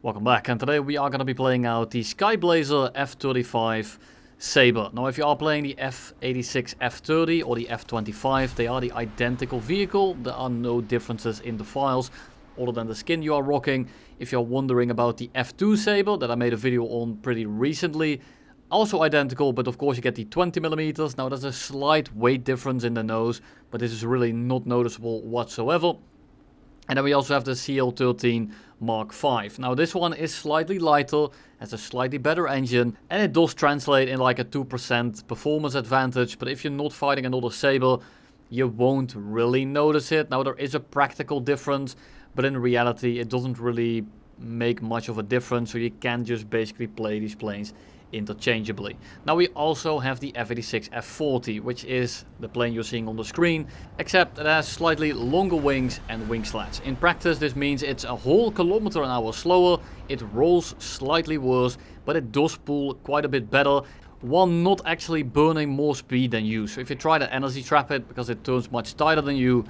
Welcome back, and today we are going to be playing out the Skyblazer F-35 Sabre. Now if you are playing the F-86 F-30 or the F-25, they are the identical vehicle. There are no differences in the files other than the skin you are rocking. If you're wondering about the F-2 Sabre that I made a video on pretty recently, also identical, but of course you get the 20mm. Now there's a slight weight difference in the nose, but this is really not noticeable whatsoever. And then we also have the CL-13 Mk.5. Now this one is slightly lighter, has a slightly better engine, and it does translate in like a 2% performance advantage. But if you're not fighting another Sabre, you won't really notice it. Now there is a practical difference, but in reality it doesn't really make much of a difference. So you can just basically play these planes interchangeably. Now we also have the F-86 F-40, which is the plane you're seeing on the screen, except it has slightly longer wings and wing slats. In practice this means it's a whole kilometer an hour slower, it rolls slightly worse, but it does pull quite a bit better, while not actually burning more speed than you. So if you try to energy trap it because it turns much tighter than you,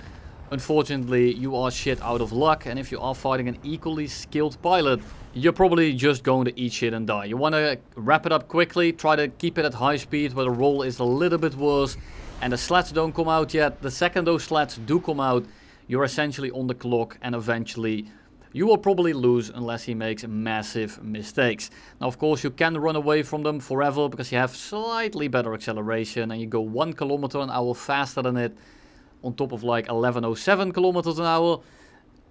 unfortunately you are shit out of luck. And if you are fighting an equally skilled pilot, you're probably just going to eat shit and die. You want to wrap it up quickly, try to keep it at high speed where the roll is a little bit worse and the slats don't come out yet. The second those slats do come out, you're essentially on the clock, and eventually you will probably lose unless he makes massive mistakes. Now of course you can run away from them forever because you have slightly better acceleration and you go 1 kilometer an hour faster than it, on top of like 1107 kilometers an hour,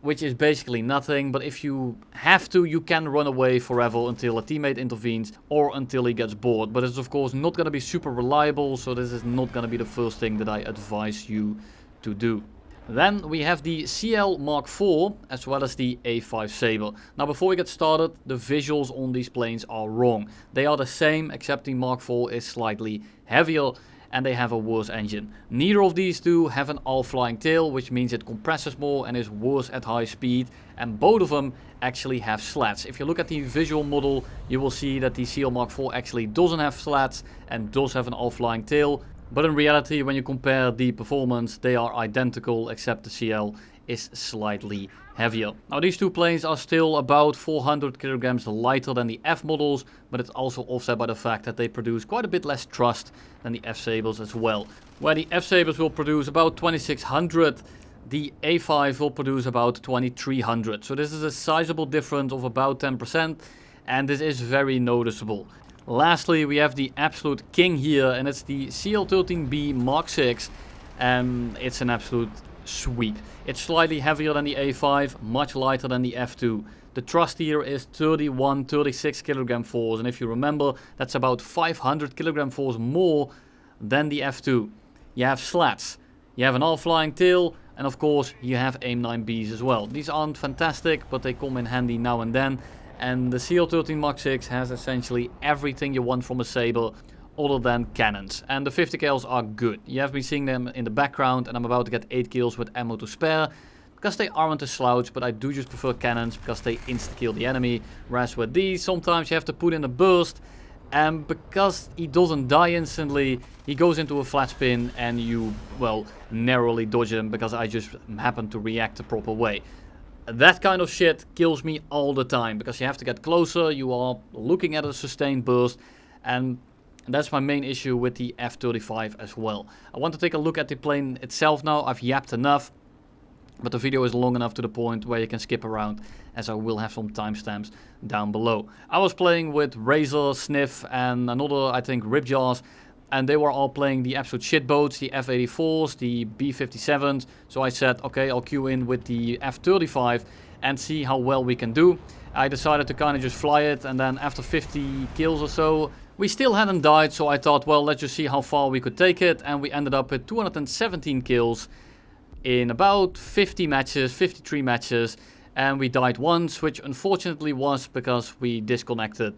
which is basically nothing. But if you have to, you can run away forever until a teammate intervenes or until he gets bored. But it's of course not going to be super reliable, so this is not going to be the first thing that I advise you to do. Then we have the CL Mk.4 as well as the A5 Sabre. Now before we get started, the visuals on these planes are wrong. They are the same, except the Mk.4 is slightly heavier and they have a worse engine. Neither of these two have an all-flying tail, which means it compresses more and is worse at high speed, and both of them actually have slats. If you look at the visual model, you will see that the CL Mk.4 actually doesn't have slats and does have an all-flying tail, but in reality when you compare the performance, they are identical, except the CL is slightly heavier. Now these two planes are still about 400 kilograms lighter than the F models, but it's also offset by the fact that they produce quite a bit less thrust than the F Sabres as well. Where the F Sabres will produce about 2600, the A5 will produce about 2300. So this is a sizable difference of about 10%, and this is very noticeable. Lastly, we have the absolute king here, and it's the CL-13B Mk.6, and it's an absolute sweep. It's slightly heavier than the A5, much lighter than the F2. The thrust here is 36 kilogram force, and if you remember, that's about 500 kilogram force more than the F2. You have slats, you have an all-flying tail, and of course you have AIM-9Bs as well. These aren't fantastic, but they come in handy now and then, and the CL-13 Mk.6 has essentially everything you want from a Sabre other than cannons. And the 50 cals are good. You have been seeing them in the background, and I'm about to get 8 kills with ammo to spare, because they aren't a slouch, but I do just prefer cannons because they insta-kill the enemy, whereas with these sometimes you have to put in a burst, and because he doesn't die instantly, he goes into a flat spin and you, well, narrowly dodge him because I just happen to react the proper way. That kind of shit kills me all the time because you have to get closer, you are looking at a sustained burst, and that's my main issue with the F-35 as well. I want to take a look at the plane itself now. I've yapped enough, but the video is long enough to the point where you can skip around, as I will have some timestamps down below. I was playing with Razor, Sniff, and another, I think, Ripjaws, and they were all playing the absolute shitboats, the F-84s, the B-57s. So I said, okay, I'll queue in with the F-35 and see how well we can do. I decided to kind of just fly it, and then after 50 kills or so, we still hadn't died, so I thought, well, let's just see how far we could take it, and we ended up with 217 kills in about 50 matches, 53 matches, and we died once, which unfortunately was because we disconnected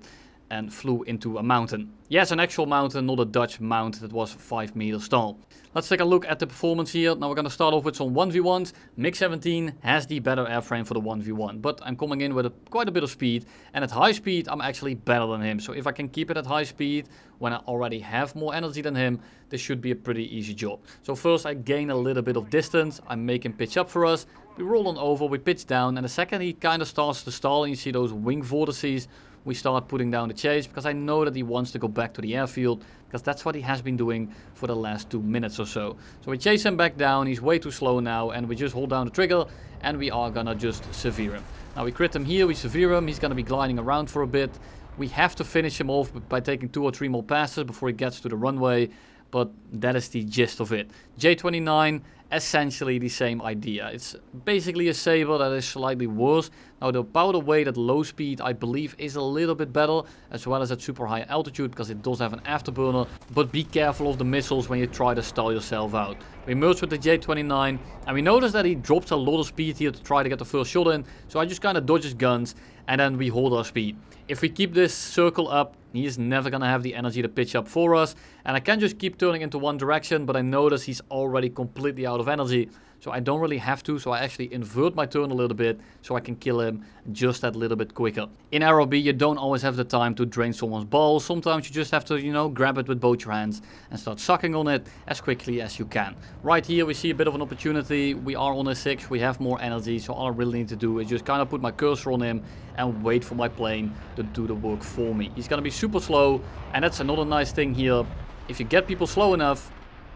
and flew into a mountain. Yes, an actual mountain, not a Dutch mount that was 5 meters tall. Let's take a look at the performance here. Now we're going to start off with some 1v1s. Mk.17 has the better airframe for the 1v1, but I'm coming in with quite a bit of speed, and at high speed I'm actually better than him. So if I can keep it at high speed when I already have more energy than him, this should be a pretty easy job. So first I gain a little bit of distance, I make him pitch up for us, we roll on over, we pitch down, and the second he kind of starts to stall and you see those wing vortices, we start putting down the chase, because I know that he wants to go back to the airfield, because that's what he has been doing for the last 2 minutes or so. So we chase him back down, he's way too slow now, and we just hold down the trigger, and we are gonna just severe him. Now we crit him here, we severe him, he's gonna be gliding around for a bit. We have to finish him off by taking 2 or 3 more passes before he gets to the runway, but that is the gist of it. J29, essentially the same idea. It's basically a Sabre that is slightly worse. Now the powder weight at low speed I believe is a little bit better, as well as at super high altitude, because it does have an afterburner, but be careful of the missiles when you try to stall yourself out. We merge with the J29 and we notice that he drops a lot of speed here to try to get the first shot in, so I just kind of dodge his guns and then we hold our speed. If we keep this circle up, he is never going to have the energy to pitch up for us, and I can just keep turning into one direction, but I notice he's already completely out of energy, so I don't really have to, so I actually invert my turn a little bit so I can kill him just that little bit quicker. In ROB you don't always have the time to drain someone's balls, sometimes you just have to, you know, grab it with both your hands and start sucking on it as quickly as you can. Right here we see a bit of an opportunity, we are on a 6, we have more energy, so all I really need to do is just kind of put my cursor on him and wait for my plane to do the work for me. He's gonna be super slow, and that's another nice thing here. If you get people slow enough,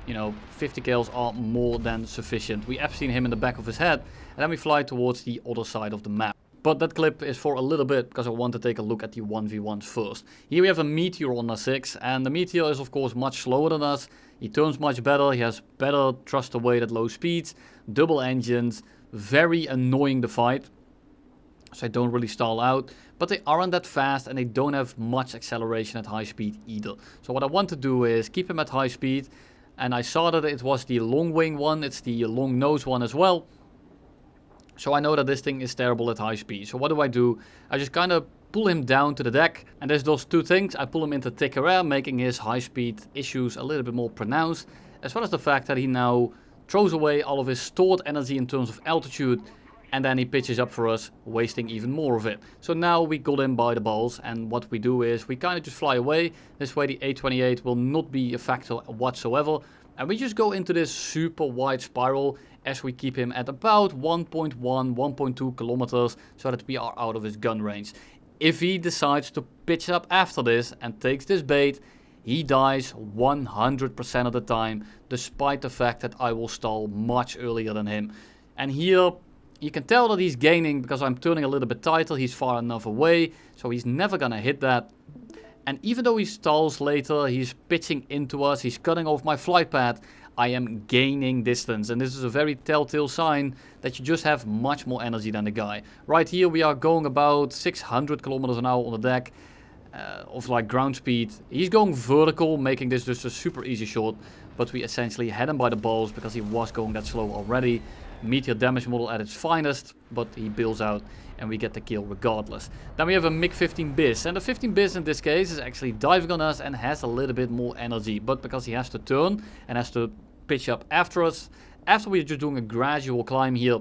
you know, 50 kills are more than sufficient. We have seen him in the back of his head, and then we fly towards the other side of the map. But that clip is for a little bit, because I want to take a look at the 1v1s first. Here we have a meteor on our 6, and the meteor is of course much slower than us. He turns much better, he has better thrust weight at low speeds, double engines, very annoying to fight. So I don't really stall out, but they aren't that fast and they don't have much acceleration at high speed either. So what I want to do is keep him at high speed, and I saw that it was the long wing one, it's the long nose one as well. So I know that this thing is terrible at high speed. So what do? I just kind of pull him down to the deck, and there's those 2 things. I pull him into thicker air, making his high speed issues a little bit more pronounced, as well as the fact that he now throws away all of his stored energy in terms of altitude, and then he pitches up for us, wasting even more of it. So now we got him by the balls, and what we do is we kind of just fly away. This way the A28 will not be a factor whatsoever, and we just go into this super wide spiral as we keep him at about 1.1, 1.2 kilometers, so that we are out of his gun range. If he decides to pitch up after this and takes this bait, he dies 100% of the time, despite the fact that I will stall much earlier than him. And here you can tell that he's gaining because I'm turning a little bit tighter, he's far enough away, so he's never gonna hit that. And even though he stalls later, he's pitching into us, he's cutting off my flight path, I am gaining distance. And this is a very telltale sign that you just have much more energy than the guy. Right here we are going about 600 kilometers an hour on the deck of like ground speed. He's going vertical, making this just a super easy shot, but we essentially had him by the balls because he was going that slow already. Meteor damage model at its finest, but he bails out and we get the kill regardless. Then we have a Mk.15 and the 15 in this case is actually diving on us and has a little bit more energy, but because he has to turn and has to pitch up after us, after we're just doing a gradual climb here,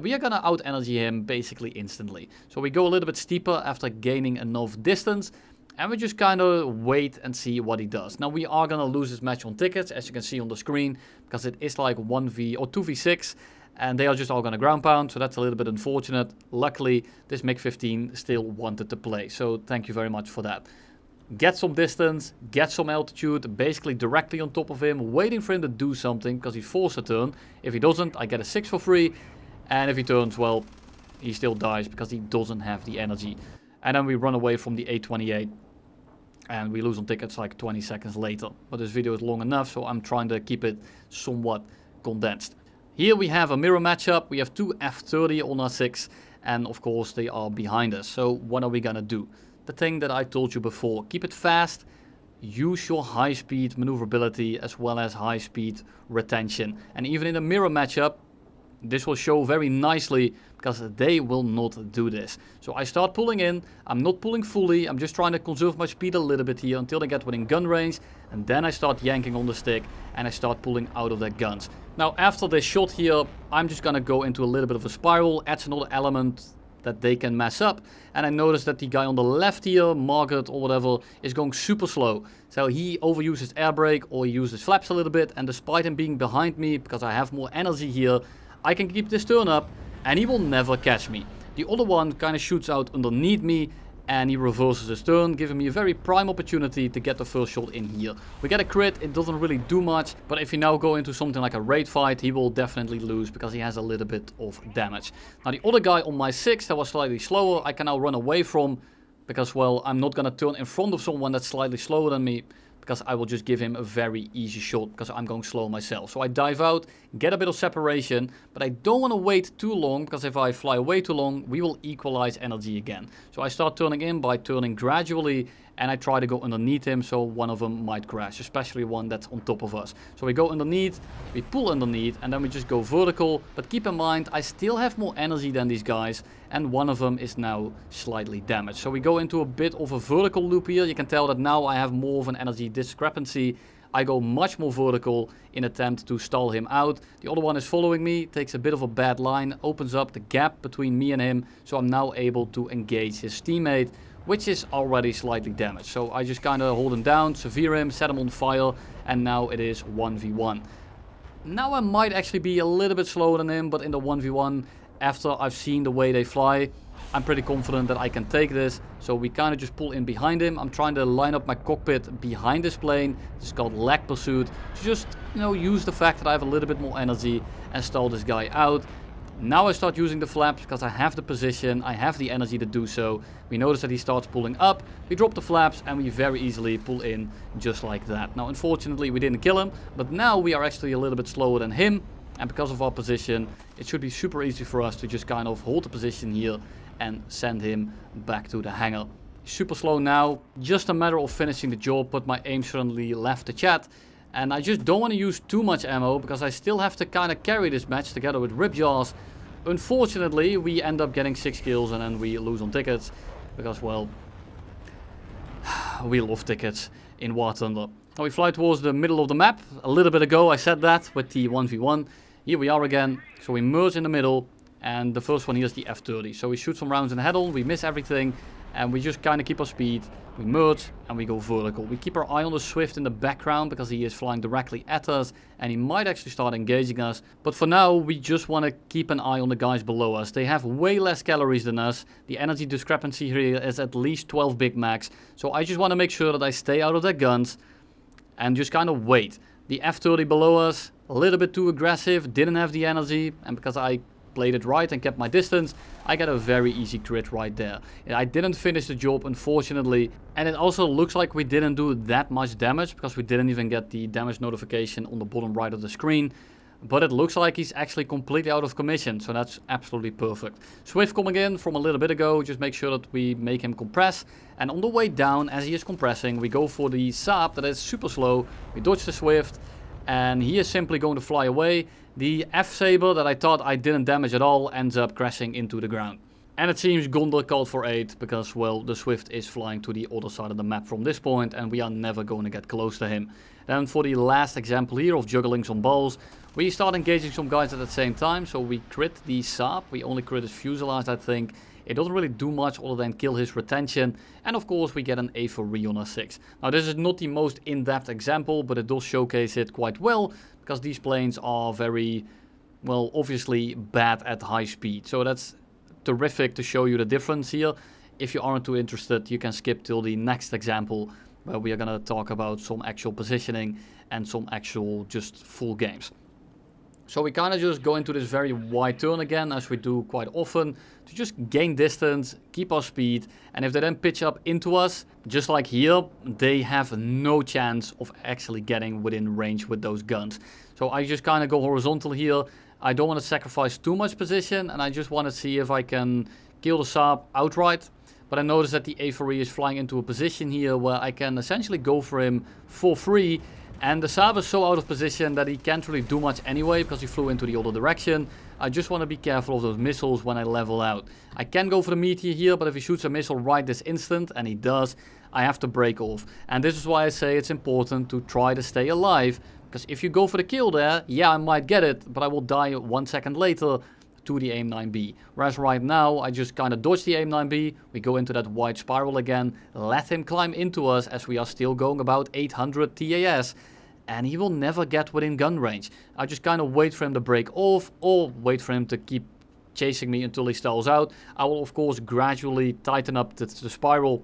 we are gonna out energy him basically instantly. So we go a little bit steeper after gaining enough distance, and we just kind of wait and see what he does. Now we are gonna lose this match on tickets, as you can see on the screen, because it is like 1v or 2v6, and they are just all gonna ground pound, so that's a little bit unfortunate. Luckily, this Mk.15 still wanted to play, so thank you very much for that. Get some distance, get some altitude, basically directly on top of him, waiting for him to do something, because he's forced to turn. If he doesn't, I get a 6 for free, and if he turns, well, he still dies because he doesn't have the energy. And then we run away from the A28. And we lose on tickets like 20 seconds later. But this video is long enough, so I'm trying to keep it somewhat condensed. Here we have a mirror matchup. We have 2 F30 on our 6. And of course they are behind us. So what are we gonna do? The thing that I told you before. Keep it fast. Use your high speed maneuverability as well as high speed retention. And even in a mirror matchup, this will show very nicely because they will not do this. So I start pulling in. I'm not pulling fully. I'm just trying to conserve my speed a little bit here until they get within gun range. And then I start yanking on the stick and I start pulling out of their guns. Now after this shot here, I'm just going to go into a little bit of a spiral. Adds another element that they can mess up. And I noticed that the guy on the left here, Margaret or whatever, is going super slow. So he overuses air brake or he uses flaps a little bit. And despite him being behind me, because I have more energy here, I can keep this turn up and he will never catch me. The other one kind of shoots out underneath me and he reverses his turn, giving me a very prime opportunity to get the first shot in here. We get a crit, it doesn't really do much, but if you now go into something like a raid fight, he will definitely lose because he has a little bit of damage. Now the other guy on my 6 that was slightly slower, I can now run away from because, well, I'm not going to turn in front of someone that's slightly slower than me, because I will just give him a very easy shot because I'm going slow myself. So I dive out, get a bit of separation, but I don't want to wait too long because if I fly away too long, we will equalize energy again. So I start turning in by turning gradually and I try to go underneath him so one of them might crash, especially one that's on top of us. So we go underneath, we pull underneath and then we just go vertical. But keep in mind, I still have more energy than these guys and one of them is now slightly damaged. So we go into a bit of a vertical loop here. You can tell that now I have more of an energy discrepancy. I go much more vertical in attempt to stall him out. The other one is following me, takes a bit of a bad line, opens up the gap between me and him. So I'm now able to engage his teammate, which is already slightly damaged. So I just kind of hold him down, severe him, set him on fire, and now it is 1v1. Now I might actually be a little bit slower than him, but in the 1v1, after I've seen the way they fly, I'm pretty confident that I can take this. So we kind of just pull in behind him. I'm trying to line up my cockpit behind this plane. This is called lag pursuit. To just, use the fact that I have a little bit more energy and stall this guy out. Now I start using the flaps because I have the position, I have the energy to do so. We notice that he starts pulling up, we drop the flaps and we very easily pull in just like that. Now unfortunately we didn't kill him, but now we are actually a little bit slower than him. And because of our position, it should be super easy for us to just kind of hold the position here and send him back to the hangar. Super slow now, just a matter of finishing the job, but my aim certainly left the chat. And I just don't want to use too much ammo because I still have to kind of carry this match together with Ripjaws. Unfortunately, we end up getting 6 kills and then we lose on tickets. Because, well, we love tickets in War Thunder. Now we fly towards the middle of the map. A little bit ago I said that with the 1v1. Here we are again. So we merge in the middle. And the first one here is the F-30. So we shoot some rounds in the head-on, we miss everything. And we just kind of keep our speed. We merge and we go vertical. We keep our eye on the Swift in the background because he is flying directly at us. And he might actually start engaging us. But for now, we just want to keep an eye on the guys below us. They have way less calories than us. The energy discrepancy here is at least 12 Big Macs. So I just want to make sure that I stay out of their guns. And just kind of wait. The F-30 below us, a little bit too aggressive. Didn't have the energy. And because I played it right and kept my distance, I got a very easy crit right there. I didn't finish the job, unfortunately, and it also looks like we didn't do that much damage because we didn't even get the damage notification on the bottom right of the screen. But it looks like he's actually completely out of commission, so that's absolutely perfect. Swift coming in from a little bit ago, just make sure that we make him compress. And on the way down, as he is compressing, we go for the Saab that is super slow. We dodge the Swift, and he is simply going to fly away. The F-Saber that I thought I didn't damage at all ends up crashing into the ground. And it seems Gondor called for aid because, well, the Swift is flying to the other side of the map from this point and we are never going to get close to him. Then for the last example here of juggling some balls, we start engaging some guys at the same time. So we crit the Saab, we only crit his fuselage, I think. It doesn't really do much other than kill his retention. And of course we get an A for Re on our 6. Now this is not the most in-depth example, but it does showcase it quite well. Because these planes are very, well, obviously bad at high speed. So that's terrific to show you the difference here. If you aren't too interested, you can skip till the next example. Where we are going to talk about some actual positioning and some actual just full games. So we kind of just go into this very wide turn again, as we do quite often, to just gain distance, keep our speed, and if they then pitch up into us, just like here, they have no chance of actually getting within range with those guns. So I just kind of go horizontal here. I don't want to sacrifice too much position, and I just want to see if I can kill the Saab outright. But I notice that the A4E is flying into a position here where I can essentially go for him for free. And the Saab is so out of position that he can't really do much anyway because he flew into the other direction. I just want to be careful of those missiles when I level out. I can go for the meteor here, but if he shoots a missile right this instant, and he does, I have to break off. And this is why I say it's important to try to stay alive, because if you go for the kill there, yeah, I might get it, but I will die 1 second later to the AIM-9B. Whereas right now, I just kind of dodge the AIM-9B, we go into that wide spiral again, let him climb into us as we are still going about 800 TAS, and he will never get within gun range. I just kind of wait for him to break off, or wait for him to keep chasing me until he stalls out. I will of course gradually tighten up the spiral,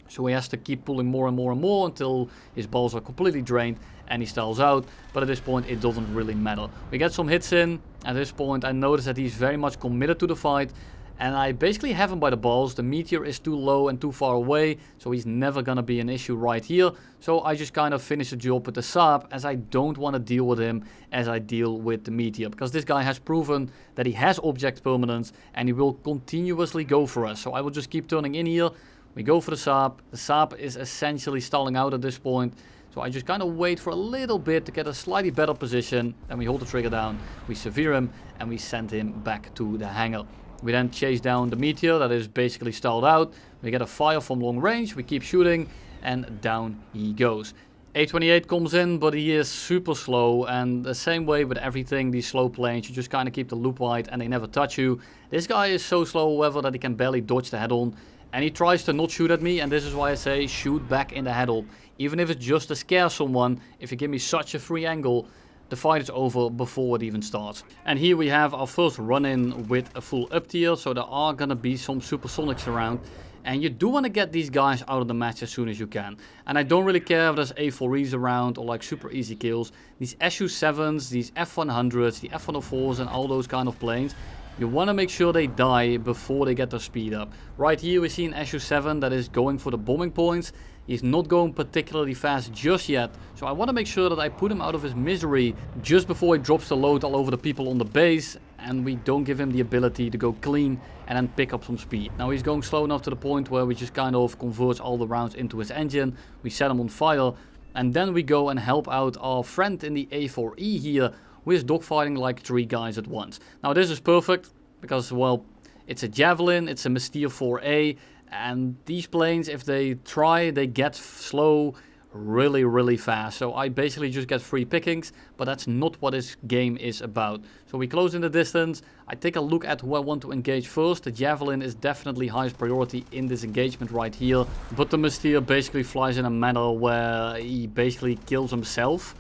so he has to keep pulling more and more and more until his balls are completely drained and he stalls out. But at this point it doesn't really matter. We get some hits in. At this point I notice that he's very much committed to the fight, and I basically have him by the balls. The meteor is too low and too far away, so he's never gonna be an issue right here. So I just kind of finish the job with the Saab, as I don't want to deal with him as I deal with the meteor, because this guy has proven that he has object permanence and he will continuously go for us. So I will just keep turning in here. We go for the Saab. The Saab is essentially stalling out at this point. So I just kind of wait for a little bit to get a slightly better position. Then we hold the trigger down, we severe him, and we send him back to the hangar. We then chase down the meteor that is basically stalled out. We get a fire from long range, we keep shooting, and down he goes. A28 comes in, but he is super slow, and the same way with everything, these slow planes, you just kind of keep the loop wide and they never touch you. This guy is so slow, however, that he can barely dodge the head-on, and he tries to not shoot at me, and this is why I say shoot back in the head-on. Even if it's just to scare someone, if you give me such a free angle, the fight is over before it even starts. And here we have our first run-in with a full up tier, so there are gonna be some supersonics around. And you do want to get these guys out of the match as soon as you can. And I don't really care if there's A4Es around or like super easy kills. These SU-7s, these F100s, the F104s and all those kind of planes, you want to make sure they die before they get their speed up. Right here we see an SU-7 that is going for the bombing points. He's not going particularly fast just yet, so I want to make sure that I put him out of his misery just before he drops the load all over the people on the base, and we don't give him the ability to go clean and then pick up some speed. Now he's going slow enough to the point where we just kind of convert all the rounds into his engine, we set him on fire, and then we go and help out our friend in the A4E here, who is dogfighting like 3 guys at once. Now this is perfect, because well, it's a Javelin, it's a Meteor 4A, and these planes, if they try, they get slow really fast. So I basically just get free pickings, but that's not what this game is about. So we close in the distance. I take a look at who I want to engage first. The Javelin is definitely highest priority in this engagement right here, but the Meteor basically flies in a manner where he basically kills himself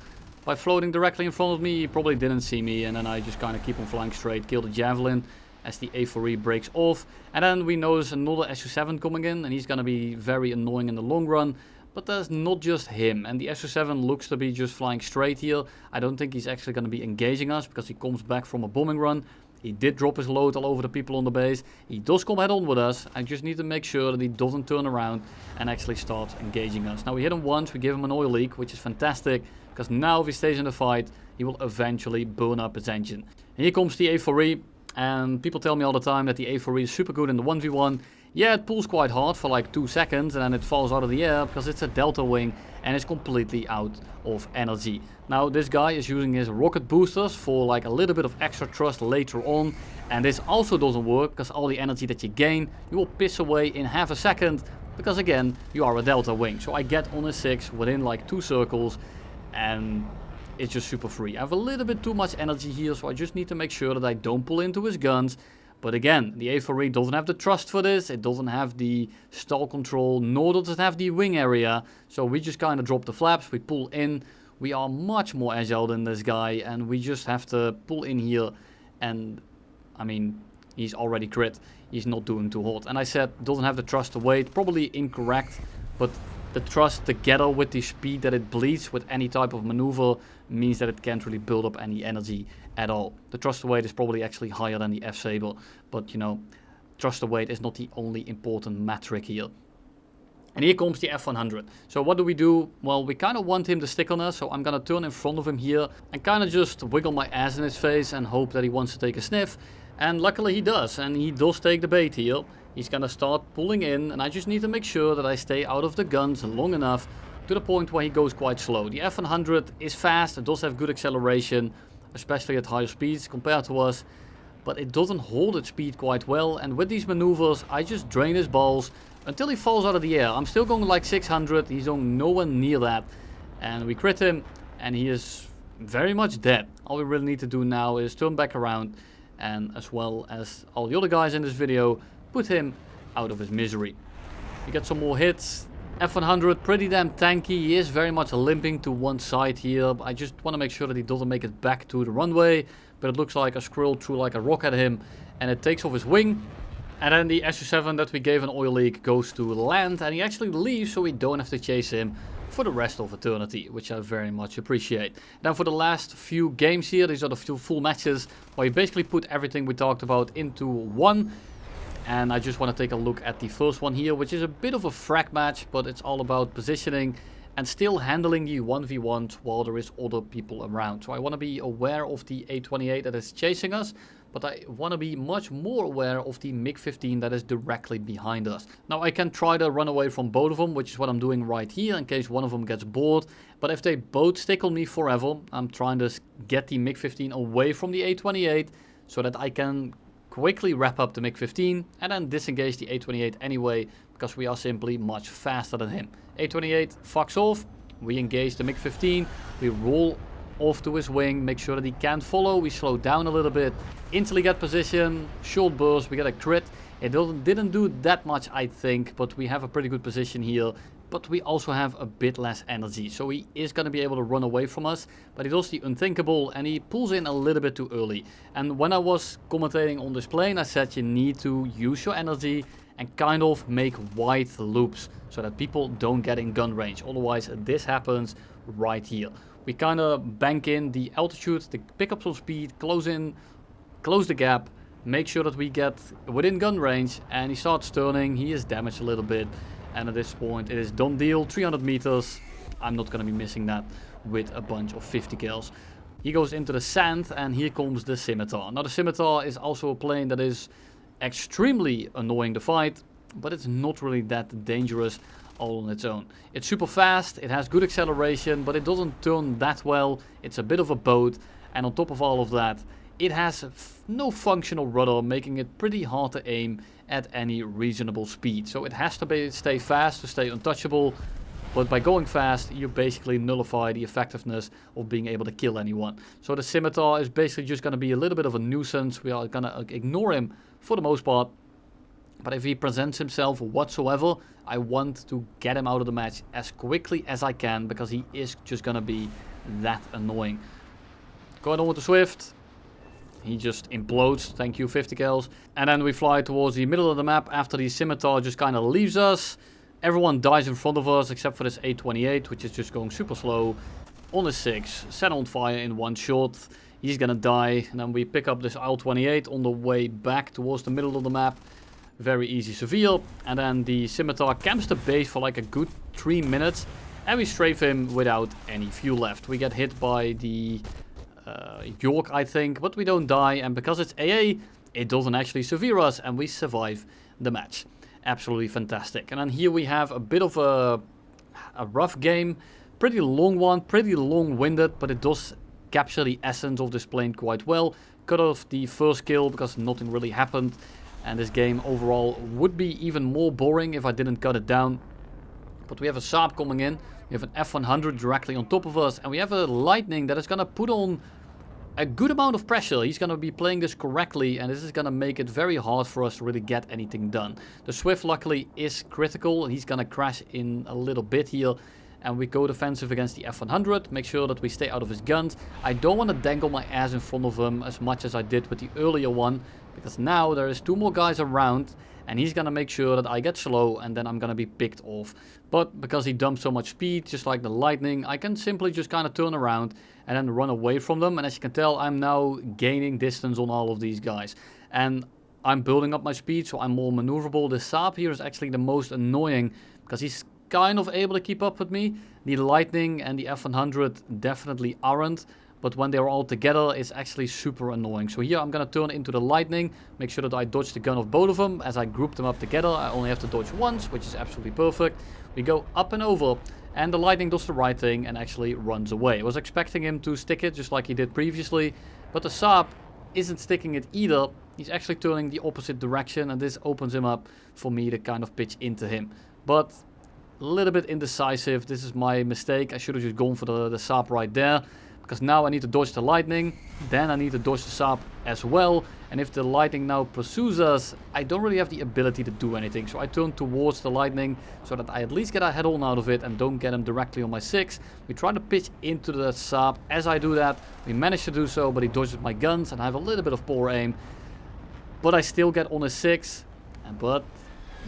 by floating directly in front of me. He probably didn't see me, and then I just kind of keep on flying straight, kill the Javelin as the A4E breaks off. And then we notice another SU-7 coming in, and he's going to be very annoying in the long run. But there's not just him, and the SU-7 looks to be just flying straight here. I don't think he's actually going to be engaging us, because he comes back from a bombing run. He did drop his load all over the people on the base. He does come head on with us. I just need to make sure that he doesn't turn around and actually start engaging us. Now we hit him once, we give him an oil leak, which is fantastic, because now if he stays in the fight, he will eventually burn up his engine. And here comes the A4E. And people tell me all the time that the A4E is super good in the 1v1. Yeah, it pulls quite hard for like 2 seconds and then it falls out of the air because it's a delta wing and it's completely out of energy. Now this guy is using his rocket boosters for like a little bit of extra thrust later on, and this also doesn't work because all the energy that you gain you will piss away in half a second, because again you are a delta wing. So I get on a 6 within like 2 circles and it's just super free. I have a little bit too much energy here, so I just need to make sure that I don't pull into his guns. But again, the A4E doesn't have the thrust for this, it doesn't have the stall control, nor does it have the wing area. So we just kind of drop the flaps, we pull in. We are much more agile than this guy, and we just have to pull in here. And I mean, he's already crit, he's not doing too hot. And I said, doesn't have the thrust to weight, probably incorrect, but the thrust together with the speed that it bleeds with any type of maneuver means that it can't really build up any energy at all. The thrust to weight is probably actually higher than the F-Sabre, but you know, thrust to weight is not the only important metric here. And here comes the F100. So what do? Well, we kind of want him to stick on us, so I'm gonna turn in front of him here and kind of just wiggle my ass in his face and hope that he wants to take a sniff. And luckily he does, and he does take the bait here. He's gonna start pulling in, and I just need to make sure that I stay out of the guns long enough to the point where he goes quite slow. The F100 is fast, it does have good acceleration, especially at higher speeds compared to us. but it doesn't hold its speed quite well. And with these maneuvers, I just drain his balls until he falls out of the air. I'm still going like 600, he's going nowhere near that. And we crit him, and he is very much dead. All we really need to do now is turn back around, and as well as all the other guys in this video, put him out of his misery. We get some more hits. F100, pretty damn tanky. He is very much limping to one side here. I just want to make sure that he doesn't make it back to the runway. But it looks like a squirrel threw like a rock at him, and it takes off his wing. And then the Su-7 that we gave an oil leak goes to land, and he actually leaves, so we don't have to chase him for the rest of eternity, which I very much appreciate. Now for the last few games here, these are the full matches where you basically put everything we talked about into one. And I just want to take a look at the first one here, which is a bit of a frag match, but it's all about positioning and still handling the 1v1s while there is other people around. So I want to be aware of the A28 that is chasing us, but I want to be much more aware of the Mk.15 that is directly behind us. Now I can try to run away from both of them, which is what I'm doing right here in case one of them gets bored. But if they both stick on me forever, I'm trying to get the Mk.15 away from the A28 so that I can quickly wrap up the Mk.15 and then disengage the A28 anyway, because we are simply much faster than him. A28 fucks off, we engage the Mk.15, we roll off to his wing, make sure that he can't follow, we slow down a little bit, instantly get position, short burst, we get a crit. It didn't do that much I think, but we have a pretty good position here. But we also have a bit less energy, so he is going to be able to run away from us. But he does the unthinkable, and he pulls in a little bit too early. And when I was commentating on this plane, I said you need to use your energy and kind of make wide loops so that people don't get in gun range. Otherwise, this happens right here. We kind of bank in the altitude to pick up some speed, close the gap, make sure that we get within gun range, and he starts turning. He is damaged a little bit. And at this point, it is done deal, 300 meters. I'm not going to be missing that with a bunch of 50 kills. He goes into the sand, and here comes the Scimitar. Now, the Scimitar is also a plane that is extremely annoying to fight, but it's not really that dangerous all on its own. It's super fast, it has good acceleration, but it doesn't turn that well. It's a bit of a boat, and on top of all of that, it has no functional rudder, making it pretty hard to aim at any reasonable speed. So it has to stay fast to stay untouchable, but by going fast you basically nullify the effectiveness of being able to kill anyone. So the Scimitar is basically just going to be a little bit of a nuisance. We are going to ignore him for the most part, but if he presents himself whatsoever, I want to get him out of the match as quickly as I can, because he is just going to be that annoying. Going on with the Swift. He just implodes, thank you 50 kills. And then we fly towards the middle of the map after the Scimitar just kind of leaves us. Everyone dies in front of us except for this A28, which is just going super slow. On a 6, set on fire in one shot. He's gonna die. And then we pick up this IL-28 on the way back towards the middle of the map. Very easy severe. And then the Scimitar camps the base for like a good 3 minutes. And we strafe him without any fuel left. We get hit by the York, I think, but we don't die, and because it's AA, it doesn't actually severe us, and we survive the match. Absolutely fantastic. And then here we have a bit of a rough game, pretty long one, pretty long-winded, but it does capture the essence of this plane quite well. Cut off the first kill because nothing really happened, and this game overall would be even more boring if I didn't cut it down. But we have a Saab coming in, we have an F100 directly on top of us, and we have a Lightning that is going to put on a good amount of pressure. He's going to be playing this correctly, and this is going to make it very hard for us to really get anything done. The Swift luckily is critical. He's going to crash in a little bit here, and we go defensive against the F100. Make sure that we stay out of his guns. I don't want to dangle my ass in front of him as much as I did with the earlier one, because now there is 2 more guys around, and he's going to make sure that I get slow, and then I'm going to be picked off. But because he dumps so much speed, just like the Lightning, I can simply just kind of turn around and then run away from them. And as you can tell, I'm now gaining distance on all of these guys. And I'm building up my speed, so I'm more maneuverable. The Saab here is actually the most annoying, because he's kind of able to keep up with me. The Lightning and the F100 definitely aren't. But when they're all together, it's actually super annoying. So here I'm going to turn into the Lightning. Make sure that I dodge the gun of both of them. As I group them up together, I only have to dodge once, which is absolutely perfect. We go up and over. And the Lightning does the right thing and actually runs away. I was expecting him to stick it just like he did previously. But the Saab isn't sticking it either. He's actually turning the opposite direction, and this opens him up for me to kind of pitch into him. But a little bit indecisive. This is my mistake. I should have just gone for the Saab right there, because now I need to dodge the lightning, then I need to dodge the Saab as well, and if the lightning now pursues us, I don't really have the ability to do anything. So I turn towards the lightning so that I at least get a head-on out of it and don't get him directly on my 6. We try to pitch into the Saab. As I do that, we manage to do so, but he dodges my guns and I have a little bit of poor aim. But I still get on his 6, but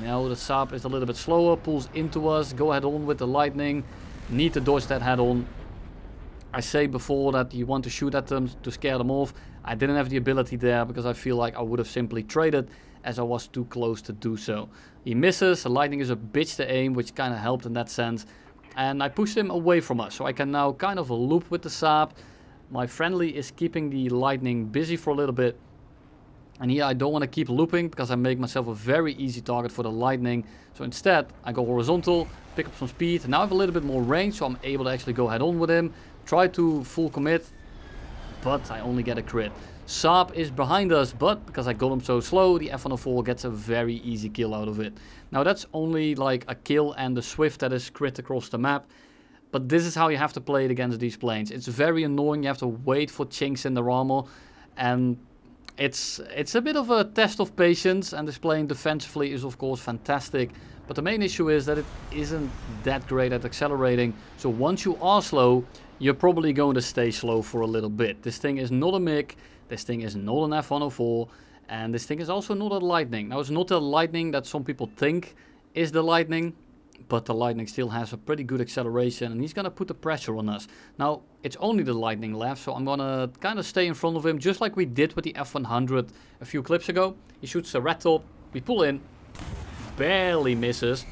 now the Saab is a little bit slower, pulls into us, go head on with the lightning, need to dodge that head on. I say before that you want to shoot at them to scare them off. I didn't have the ability there because I feel like I would have simply traded as I was too close to do so. He misses, the lightning is a bitch to aim, which kind of helped in that sense. And I pushed him away from us, so I can now kind of loop with the Saab. My friendly is keeping the lightning busy for a little bit. And here I don't want to keep looping because I make myself a very easy target for the lightning. So instead I go horizontal, pick up some speed. Now I have a little bit more range, so I'm able to actually go head on with him. Try to full commit, but I only get a crit. Saab is behind us, but because I got him so slow, the F-104 gets a very easy kill out of it. Now that's only like a kill and the Swift that is crit across the map. But this is how you have to play it against these planes. It's very annoying, you have to wait for chinks in their armor. And it's a bit of a test of patience, and this plane defensively is of course fantastic. But the main issue is that it isn't that great at accelerating. So once you are slow, you're probably going to stay slow for a little bit. This thing is not a MiG, this thing is not an F-104, and this thing is also not a Lightning. Now it's not the Lightning that some people think is the Lightning, but the Lightning still has a pretty good acceleration and he's going to put the pressure on us. Now it's only the Lightning left, so I'm going to kind of stay in front of him just like we did with the F-100 a few clips ago. He shoots a red top, we pull in, barely misses,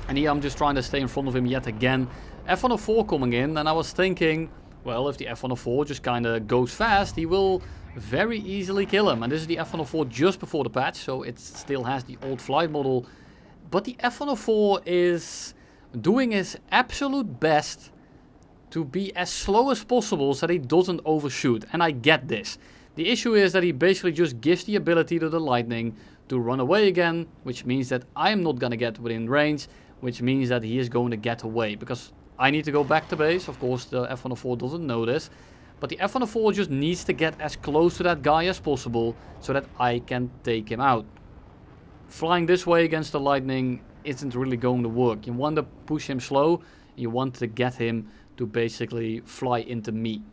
and here I'm just trying to stay in front of him yet again. F-104 coming in, and I was thinking, well, if the F-104 just kind of goes fast, he will very easily kill him. And this is the F-104 just before the patch, so it still has the old flight model. But the F-104 is doing his absolute best to be as slow as possible so that he doesn't overshoot. And I get this. The issue is that he basically just gives the ability to the Lightning to run away again, which means that I am not going to get within range, which means that he is going to get away. Because I need to go back to base. Of course, the F-104 doesn't know this. But the F-104 just needs to get as close to that guy as possible so that I can take him out. Flying this way against the Lightning isn't really going to work. You want to push him slow. You want to get him to basically fly into me.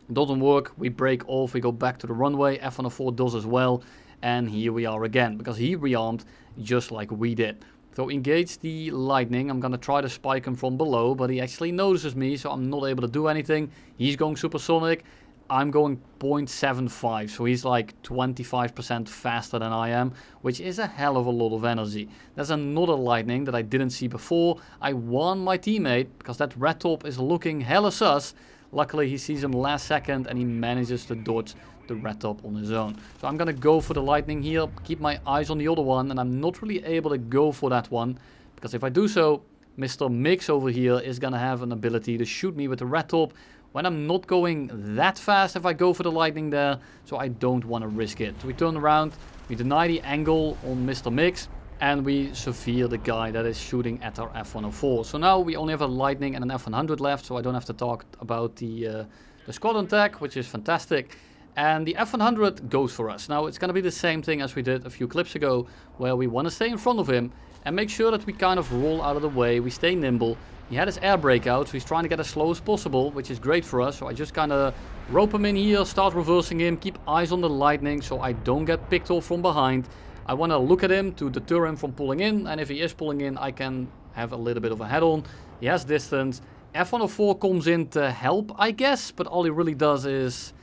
It doesn't work. We break off. We go back to the runway. F-104 does as well. And here we are again. Because he rearmed just like we did. So engage the Lightning. I'm going to try to spike him from below, but he actually notices me, so I'm not able to do anything. He's going supersonic. I'm going 0.75, so he's like 25% faster than I am, which is a hell of a lot of energy. There's another Lightning that I didn't see before. I warned my teammate, because that red top is looking hella sus. Luckily he sees him last second and he manages to dodge the red top on his own. So I'm gonna go for the Lightning here, keep my eyes on the other one, and I'm not really able to go for that one, because if I do so, Mr. Mix over here is gonna have an ability to shoot me with the red top when I'm not going that fast if I go for the Lightning there, so I don't want to risk it. So we turn around, we deny the angle on Mr. Mix, and we severe the guy that is shooting at our F-104. So now we only have a Lightning and an F-100 left, so I don't have to talk about the squadron tech, which is fantastic. And the F-100 goes for us. Now it's going to be the same thing as we did a few clips ago, where we want to stay in front of him and make sure that we kind of roll out of the way, we stay nimble. He had his air breakout, so he's trying to get as slow as possible, which is great for us. So I just kind of rope him in here, start reversing him, keep eyes on the Lightning so I don't get picked off from behind. I want to look at him to deter him from pulling in, and if he is pulling in, I can have a little bit of a head-on. He has distance. F-104 comes in to help, I guess, but all he really does is,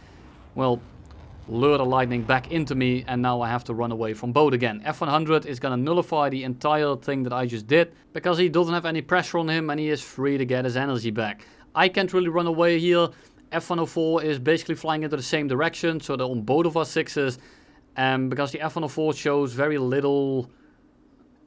well, lure the Lightning back into me, and now I have to run away from boat again. F-100 is going to nullify the entire thing that I just did, because he doesn't have any pressure on him and he is free to get his energy back. I can't really run away here. F-104 is basically flying into the same direction, so they're on both of our 6s. And because the F-104 shows very little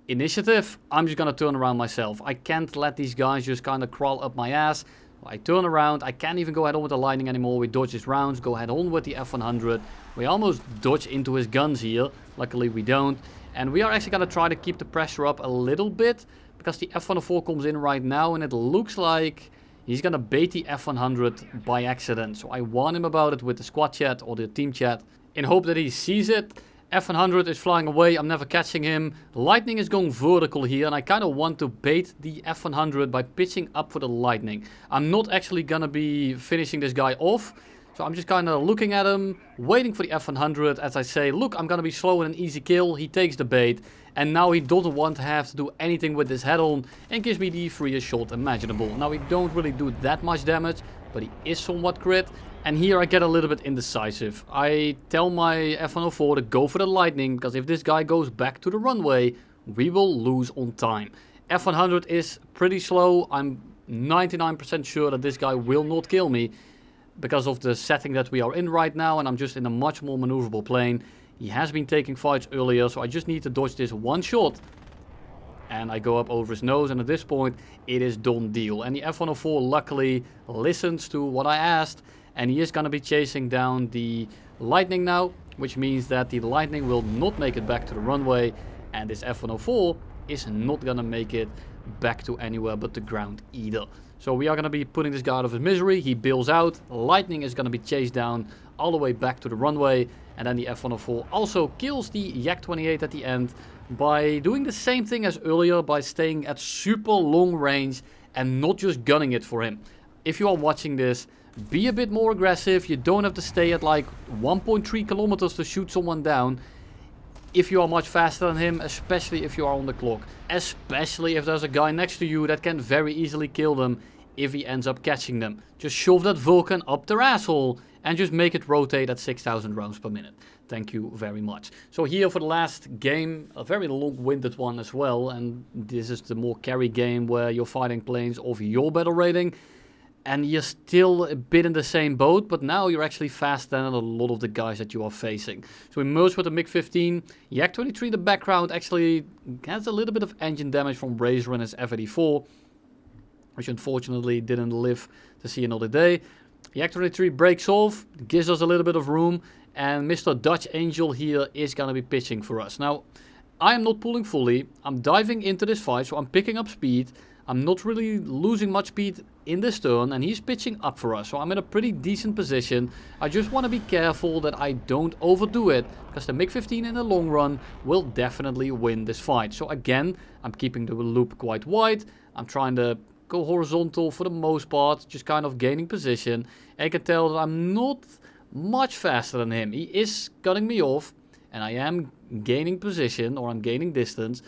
initiative, I'm just going to turn around myself. I can't let these guys just kind of crawl up my ass. I turn around, I can't even go head on with the lightning anymore, we dodge his rounds, go head on with the F100. We almost dodge into his guns here, luckily we don't. And we are actually going to try to keep the pressure up a little bit, because the F104 comes in right now and it looks like he's going to bait the F100 by accident. So I warn him about it with the squad chat or the team chat in hope that he sees it. F100 is flying away, I'm never catching him. Lightning is going vertical here and I kind of want to bait the F100 by pitching up for the lightning. I'm not actually going to be finishing this guy off. So I'm just kind of looking at him, waiting for the F100 as I say, look, I'm going to be slow and an easy kill. He takes the bait and now he doesn't want to have to do anything with this head-on and gives me the freest shot imaginable. Now we don't really do that much damage, but he is somewhat crit. And here I get a little bit indecisive. I tell my F104 to go for the lightning, because if this guy goes back to the runway, we will lose on time. F100 is pretty slow. I'm 99% sure that this guy will not kill me, because of the setting that we are in right now, and I'm just in a much more maneuverable plane. He has been taking fights earlier, so I just need to dodge this one shot. And I go up over his nose, and at this point, it is done deal. And the F104 luckily listens to what I asked, and he is going to be chasing down the lightning now, which means that the lightning will not make it back to the runway, and this F104 is not going to make it back to anywhere but the ground either. So we are going to be putting this guy out of his misery. He bails out. Lightning is going to be chased down all the way back to the runway. And then the F104 also kills the Yak-28 at the end by doing the same thing as earlier, by staying at super long range and not just gunning it for him. If you are watching this, be a bit more aggressive. You don't have to stay at like 1.3 kilometers to shoot someone down. If you are much faster than him, especially if you are on the clock. Especially if there's a guy next to you that can very easily kill them if he ends up catching them. Just shove that Vulcan up their asshole and just make it rotate at 6,000 rounds per minute. Thank you very much. So here for the last game, a very long-winded one as well. And this is the more carry game where you're fighting planes of your battle rating. And you're still a bit in the same boat, but now you're actually faster than a lot of the guys that you are facing. So we merge with the Mk.5. Yak-23 in the background actually has a little bit of engine damage from Razor and his F-84, which unfortunately didn't live to see another day. Yak-23 breaks off, gives us a little bit of room, and Mr. Dutch Angel here is going to be pitching for us. Now, I am not pulling fully. I'm diving into this fight, so I'm picking up speed. I'm not really losing much speed in this turn, and he's pitching up for us. So I'm in a pretty decent position. I just want to be careful that I don't overdo it, because the Mk.15 in the long run will definitely win this fight. So again, I'm keeping the loop quite wide. I'm trying to go horizontal for the most part, just kind of gaining position. And you can tell that I'm not much faster than him. He is cutting me off, and I am gaining position, or I'm gaining distance,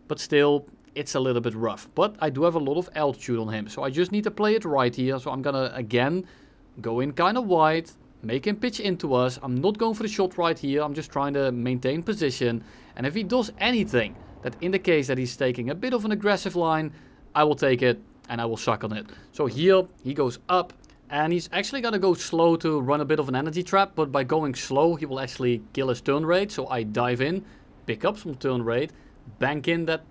but still, it's a little bit rough. But I do have a lot of altitude on him, so I just need to play it right here. So I'm gonna again go in kind of wide, make him pitch into us. I'm not going for the shot right here. I'm just trying to maintain position, and if he does anything that indicates that he's taking a bit of an aggressive line, I will take it and I will suck on it. So here he goes up, and he's actually gonna go slow to run a bit of an energy trap, but by going slow he will actually kill his turn rate. So I dive in, pick up some turn rate, bank in that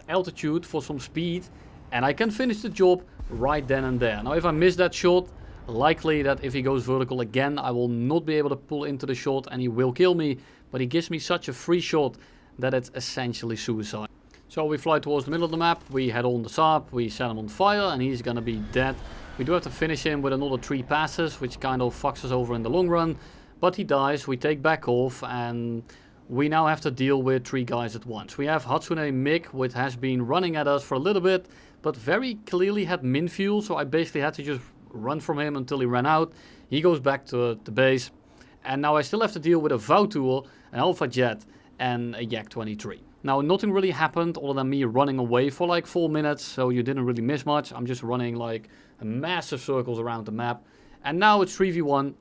altitude for some speed, and I can finish the job right then and there. Now if I miss that shot, likely that if he goes vertical again, I will not be able to pull into the shot and he will kill me, but he gives me such a free shot that it's essentially suicide. So we fly towards the middle of the map, we head on the Saab, we set him on fire, and he's gonna be dead. We do have to finish him with another 3 passes, which kind of fucks us over in the long run, but he dies, we take back off, and we now have to deal with 3 guys at once. We have Hatsune Mick, which has been running at us for a little bit, but very clearly had min fuel, so I basically had to just run from him until he ran out. He goes back to the base, and now I still have to deal with a Vautour, an Alpha Jet, and a Yak-23. Now nothing really happened other than me running away for like 4 minutes, so you didn't really miss much. I'm just running like massive circles around the map, and now it's 3v1.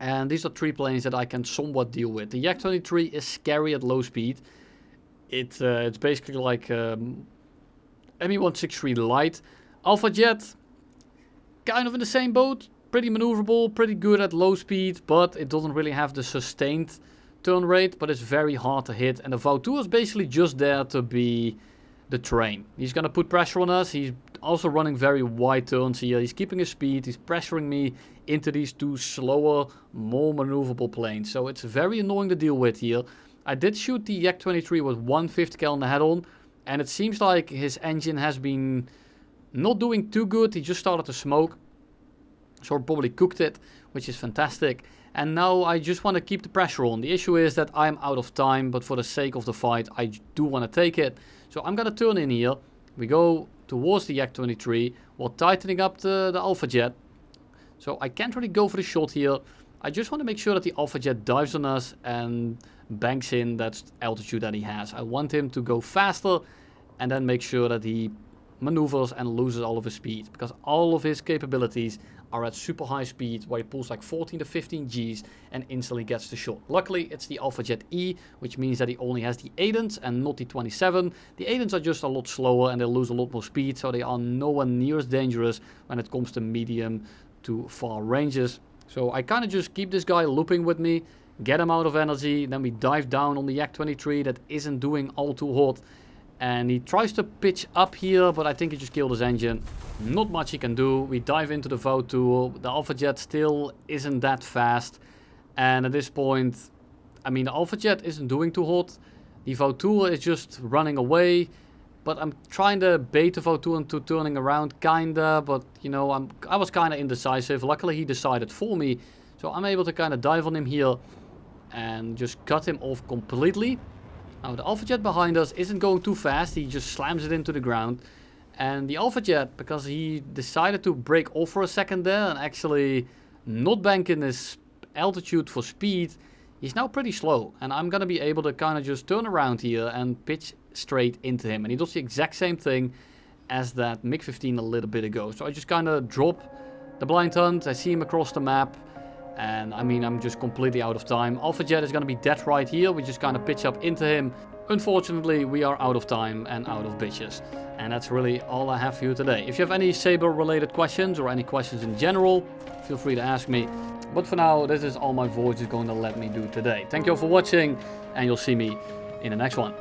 And these are 3 planes that I can somewhat deal with. The Yak-23 is scary at low speed. It's basically like Me-163 light. Alpha Jet, kind of in the same boat. Pretty maneuverable, pretty good at low speed, but it doesn't really have the sustained turn rate, but it's very hard to hit. And the Vautour is basically just there to be the train. He's going to put pressure on us. He's also running very wide turns here. He's keeping his speed. He's pressuring me into these two slower, more maneuverable planes. So it's very annoying to deal with here. I did shoot the Yak-23 with 150 cal on the head-on. And it seems like his engine has been not doing too good. He just started to smoke. So I probably cooked it, which is fantastic. And now I just want to keep the pressure on. The issue is that I'm out of time, but for the sake of the fight, I do want to take it. So I'm going to turn in here. We go towards the Yak-23 while tightening up the Alpha Jet. So I can't really go for the shot here. I just want to make sure that the Alpha Jet dives on us and banks in that altitude that he has. I want him to go faster and then make sure that he maneuvers and loses all of his speed, because all of his capabilities are at super high speed where he pulls like 14 to 15 Gs and instantly gets the shot. Luckily it's the Alpha Jet E, which means that he only has the Aidens and not the 27. The Aidens are just a lot slower and they lose a lot more speed, so they are nowhere near as dangerous when it comes to medium to far ranges. So I kind of just keep this guy looping with me, get him out of energy, then we dive down on the Yak-23 that isn't doing all too hot. And he tries to pitch up here, but I think he just killed his engine. Not much he can do. We dive into the Vautour. The Alpha Jet still isn't that fast. And at this point, I mean, the Alpha Jet isn't doing too hot. The Vautour is just running away. But I'm trying to bait the Vautour into turning around, kinda. But, you know, I was kind of indecisive. Luckily, he decided for me. So I'm able to kind of dive on him here and just cut him off completely. Now the Alpha Jet behind us isn't going too fast. He just slams it into the ground. And the Alpha Jet, because he decided to break off for a second there and actually not bank in his altitude for speed, he's now pretty slow. And I'm going to be able to kind of just turn around here and pitch straight into him. And he does the exact same thing as that Mk.15 a little bit ago. So I just kind of drop the blind hunt. I see him across the map. And I mean, I'm just completely out of time. Alpha Jet is going to be dead right here. We just kind of pitch up into him. Unfortunately, we are out of time and out of bitches. And that's really all I have for you today. If you have any Sabre related questions or any questions in general, feel free to ask me. But for now, this is all my voice is going to let me do today. Thank you all for watching and you'll see me in the next one.